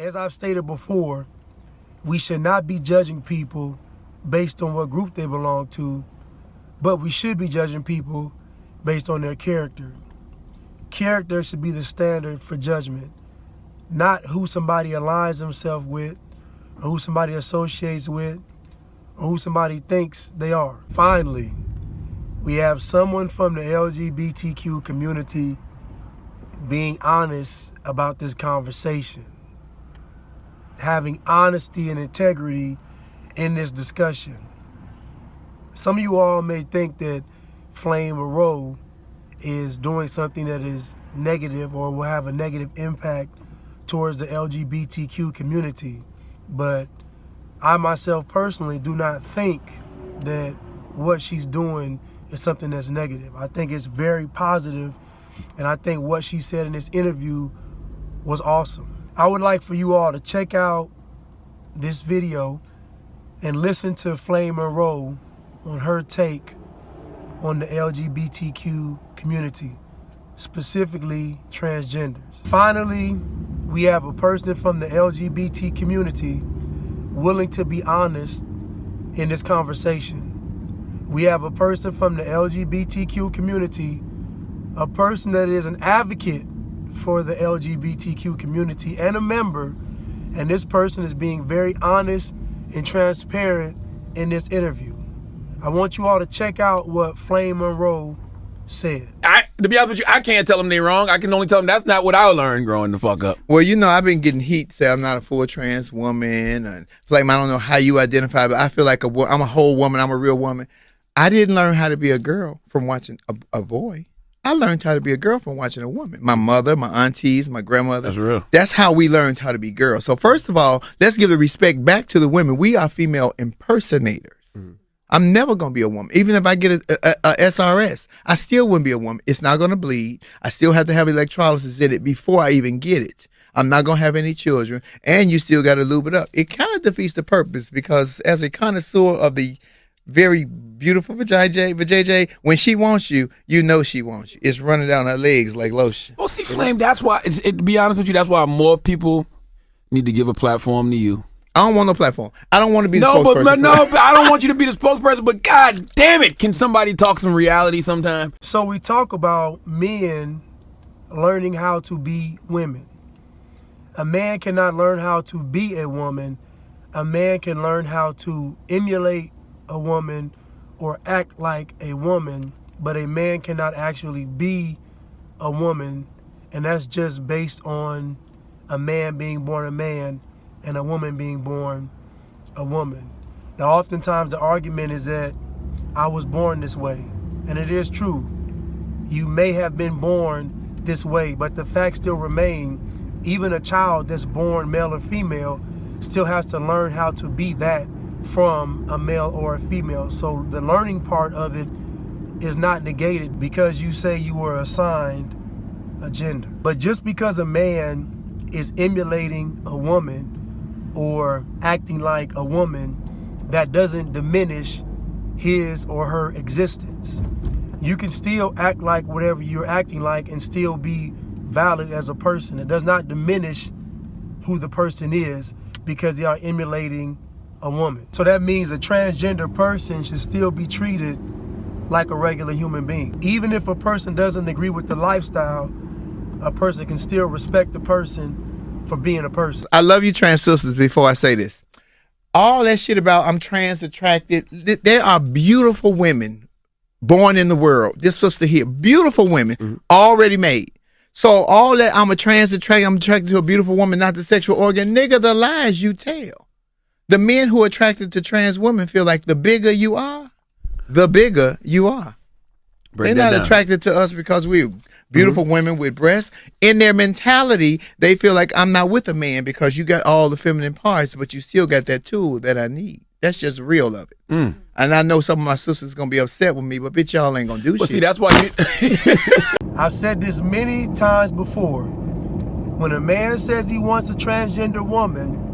As I've stated before, we should not be judging people based on what group they belong to, but we should be judging people based on their character. Character should be the standard for judgment, not who somebody aligns themselves with, or who somebody associates with, or who somebody thinks they are. Finally, we have someone from the LGBTQ community being honest about this conversation, having honesty and integrity in this discussion. Some of you all may think that Flame Monroe is doing something that is negative or will have a negative impact towards the LGBTQ community, but I myself personally do not think that what she's doing is something that's negative. I think it's very positive, and I think what she said in this interview was awesome. I would like for you all to check out this video and listen to Flame Monroe on her take on the LGBTQ community, specifically transgenders. Finally, we have a person from the LGBT community willing to be honest in this conversation. We have a person from the LGBTQ community, a person that is an advocate for the LGBTQ community and a member, and this person is being very honest and transparent in this interview. I want you all to check out what Flame Monroe said. To be honest with you, I can't tell them they're wrong. I can only tell them that's not what I learned growing the fuck up. Well, you know, I've been getting heat say I'm not a full trans woman. And Flame, I don't know how you identify, but I feel like I'm a whole woman. I'm a real woman. I didn't learn how to be a girl from watching a boy. I learned how to be a girl from watching a woman. My mother, my aunties, my grandmother. That's real. That's how we learned how to be girls. So first of all, let's give the respect back to the women. We are female impersonators. Mm-hmm. I'm never going to be a woman. Even if I get a SRS, I still wouldn't be a woman. It's not going to bleed. I still have to have electrolysis in it before I even get it. I'm not going to have any children. And you still got to lube it up. It kind of defeats the purpose because as a connoisseur of the very beautiful vajayjay, when she wants you, you know she wants you. It's running down her legs like lotion. Well, see, Flame, that's why, to be honest with you, that's why more people need to give a platform to you. I don't want no platform. I don't want to be the spokesperson. But I don't want you to be the spokesperson, but god damn it, can somebody talk some reality sometime? So we talk about men learning how to be women. A man cannot learn how to be a woman. A man can learn how to emulate a woman or act like a woman, but a man cannot actually be a woman, and that's just based on a man being born a man and a woman being born a woman. Now, oftentimes the argument is that I was born this way, and it is true. You may have been born this way, but the fact still remain, even a child that's born male or female still has to learn how to be that from a male or a female. So the learning part of it is not negated because you say you were assigned a gender. But just because a man is emulating a woman or acting like a woman, that doesn't diminish his or her existence. You can still act like whatever you're acting like and still be valid as a person. It does not diminish who the person is because they are emulating a woman. So that means a transgender person should still be treated like a regular human being. Even if a person doesn't agree with the lifestyle, a person can still respect the person for being a person. I love you trans sisters before I say this. All that shit about I'm trans attracted, there are beautiful women born in the world. This sister here, beautiful women, already made. So all that I'm attracted to a beautiful woman, not the sexual organ, nigga, the lies you tell. The men who are attracted to trans women feel like the bigger you are, the bigger you are. They're not attracted to us because we're beautiful women with breasts. In their mentality, they feel like I'm not with a man because you got all the feminine parts, but you still got that tool that I need. That's just real of it. And I know some of my sisters going to be upset with me, but bitch, y'all ain't going to do shit. See, that's why I've said this many times before. When a man says he wants a transgender woman,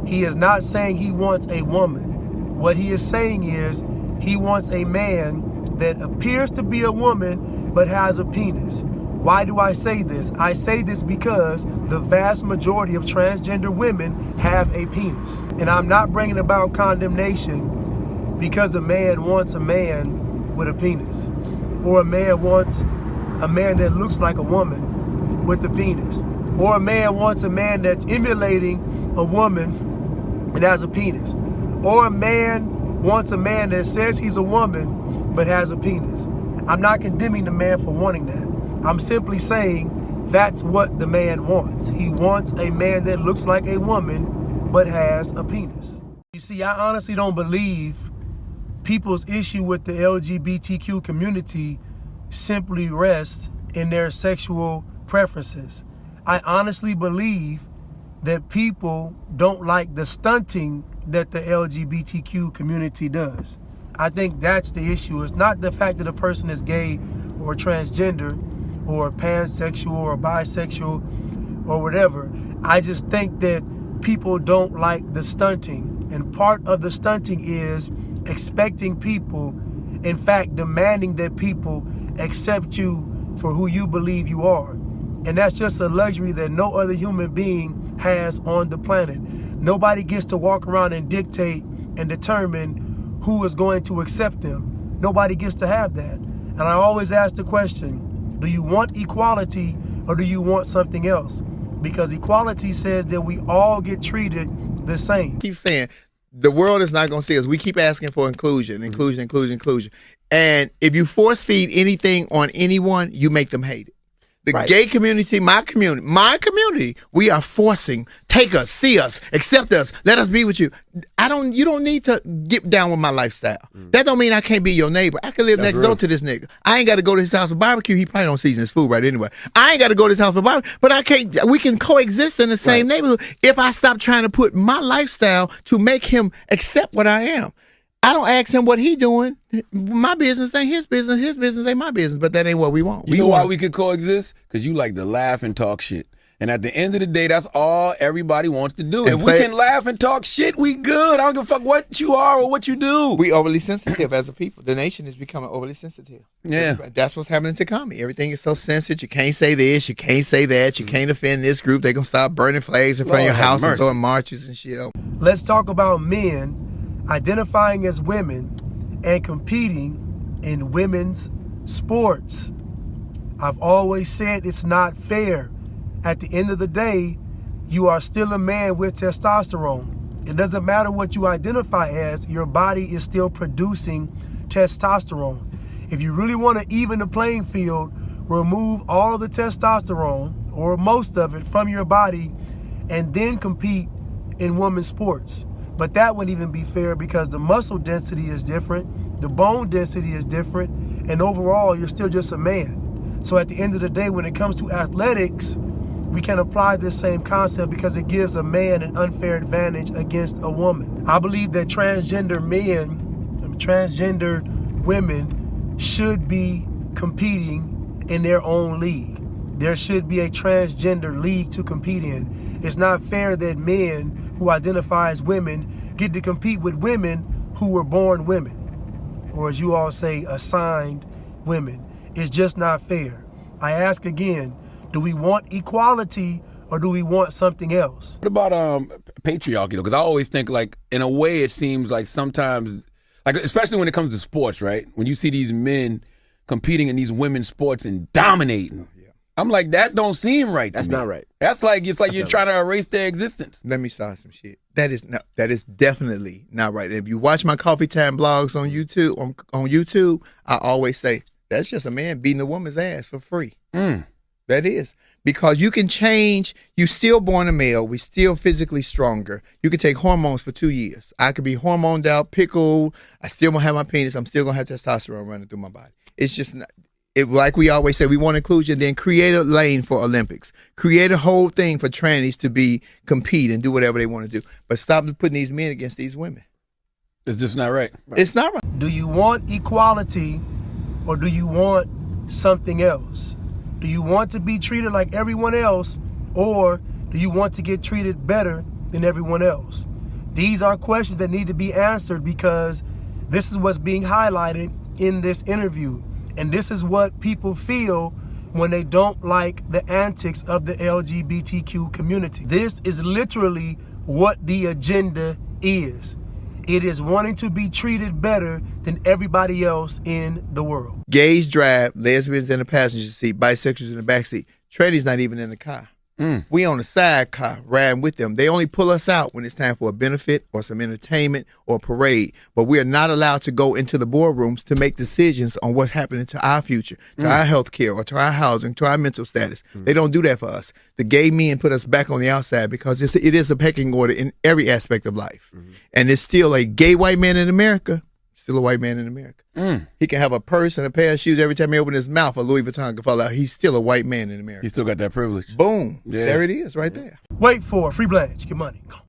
he is not saying he wants a woman. What he is saying is he wants a man that appears to be a woman but has a penis. Why do I say this? I say this because the vast majority of transgender women have a penis. And I'm not bringing about condemnation because a man wants a man with a penis, or a man wants a man that looks like a woman with a penis, or a man wants a man that's emulating a woman that has a penis, or a man wants a man that says he's a woman but has a penis. I'm not condemning the man for wanting that. I'm simply saying that's what the man wants. He wants a man that looks like a woman but has a penis. You see, I honestly don't believe people's issue with the LGBTQ community simply rests in their sexual preferences. I honestly believe that people don't like the stunting that the LGBTQ community does. I think that's the issue. It's not the fact that a person is gay or transgender or pansexual or bisexual or whatever. I just think that people don't like the stunting. And part of the stunting is expecting people, in fact, demanding that people accept you for who you believe you are. And that's just a luxury that no other human being has on the planet. Nobody gets to walk around and dictate and determine who is going to accept them. Nobody gets to have that. And I always ask the question, do you want equality or do you want something else? Because equality says that we all get treated the same. Keep saying the world is not going to see us. We keep asking for inclusion. And if you force feed anything on anyone, you make them hate it. The gay community, my community, we are forcing, take us, see us, accept us, let us be with you. You don't need to get down with my lifestyle. That don't mean I can't be your neighbor. I can live next door to this nigga. I ain't got to go to his house for barbecue. He probably don't season his food right anyway. I ain't got to go to his house for barbecue, but we can coexist in the same neighborhood if I stop trying to put my lifestyle to make him accept what I am. I don't ask him what he doing. My business ain't his business. His business ain't my business. But that ain't what we want. You know why we could coexist? Because you like to laugh and talk shit. And at the end of the day, that's all everybody wants to do. If we can laugh and talk shit, we good. I don't give a fuck what you are or what you do. We overly sensitive as a people. The nation is becoming overly sensitive. Yeah. That's what's happening to comedy. Everything is so sensitive. You can't say this. You can't say that. You can't offend this group. They're going to start burning flags in front of your house and throwing marches and shit. Let's talk about men identifying as women and competing in women's sports. I've always said it's not fair. At the end of the day, you are still a man with testosterone. It doesn't matter what you identify as, your body is still producing testosterone. If you really want to even the playing field, remove all the testosterone, or most of it, from your body and then compete in women's sports. But that wouldn't even be fair because the muscle density is different, the bone density is different, and overall, you're still just a man. So at the end of the day, when it comes to athletics, we can apply this same concept because it gives a man an unfair advantage against a woman. I believe that transgender women should be competing in their own league. There should be a transgender league to compete in. It's not fair that men who identify as women get to compete with women who were born women, or as you all say, assigned women. It's just not fair. I ask again, do we want equality or do we want something else? What about patriarchy though? Because I always think like in a way it seems like sometimes, like especially when it comes to sports, right? When you see these men competing in these women's sports and dominating. I'm like, that don't seem right to me. That's not right. That's like, it's like you're trying to erase their existence. Let me start some shit. That is definitely not right. And if you watch my Coffee Time blogs on YouTube, I always say, that's just a man beating a woman's ass for free. That is. Because you can change, you still born a male, we still physically stronger. You can take hormones for 2 years. I could be hormoned out, pickled, I still won't have my penis, I'm still gonna have testosterone running through my body. It's just not. Like we always say, we want inclusion, then create a lane for Olympics. Create a whole thing for trannies to compete and do whatever they want to do. But stop putting these men against these women. It's just not right. It's not right. Do you want equality or do you want something else? Do you want to be treated like everyone else or do you want to get treated better than everyone else? These are questions that need to be answered because this is what's being highlighted in this interview. And this is what people feel when they don't like the antics of the LGBTQ community. This is literally what the agenda is. It is wanting to be treated better than everybody else in the world. Gays drive, lesbians in the passenger seat, bisexuals in the back seat. Trannies not even in the car. We on the side car riding with them. They only pull us out when it's time for a benefit or some entertainment or a parade. But we are not allowed to go into the boardrooms to make decisions on what's happening to our future, to our health care, or to our housing, to our mental status. They don't do that for us. The gay men put us back on the outside because it is a pecking order in every aspect of life. And it's still a gay white man in America. Still a white man in America. He can have a purse and a pair of shoes every time he opens his mouth. A Louis Vuitton can fall out. He's still a white man in America. He still got that privilege. Boom. Yeah. There it is right there. Wait for it. Free Blanche. Get money. Come on.